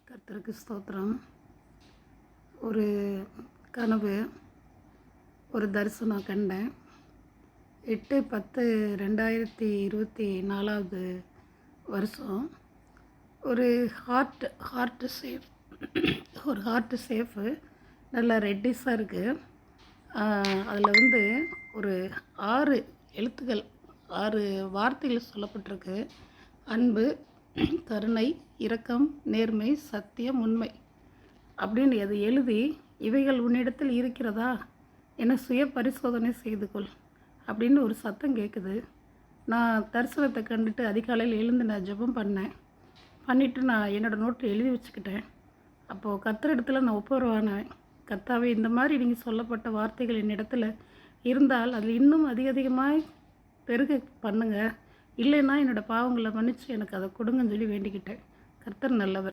கர்த்தருக்கு ஸ்தோத்திரம். ஒரு கனவு, ஒரு தரிசனம் கண்டேன். 8/10/2024 வருஷம். ஒரு ஹார்ட் ஷேப் ஒரு ஹார்ட் ஷேப்பு நல்லா ரெட்டிஸாக இருக்குது. அதில் ஒரு 6 எழுத்துக்கள், 6 வார்த்தைகள் சொல்லப்பட்டிருக்கு. அன்பு, கருணை, இரக்கம், நேர்மை, சத்தியம், உண்மை அப்படின்னு அது எழுதி, இவைகள் உன்னிடத்தில் இருக்கிறதா என சுய பரிசோதனை செய்து கொள் அப்படின்னு ஒரு சத்தம் கேட்குது. நான் தரிசனத்தை கண்டுட்டு அதிகாலையில் எழுந்து நான் ஜெபம் பண்ணிவிட்டு நான் என்னோடய நோட்டில் எழுதி வச்சுக்கிட்டேன். அப்போது கர்த்தரிடத்துல நான் ஒப்புரவானேன். கர்த்தாவே, இந்த மாதிரி நீங்கள் சொல்லப்பட்ட வார்த்தைகள் என்னிடத்துல இருந்தால் அதில் இன்னும் அதிகமாய் பெருக பண்ணுங்க, இல்லைன்னா என்னோடய பாவங்களை மன்னித்து எனக்கு அதை கொடுங்கன்னு சொல்லி வேண்டிக்கிட்டேன். கர்த்தர் நல்லவர்.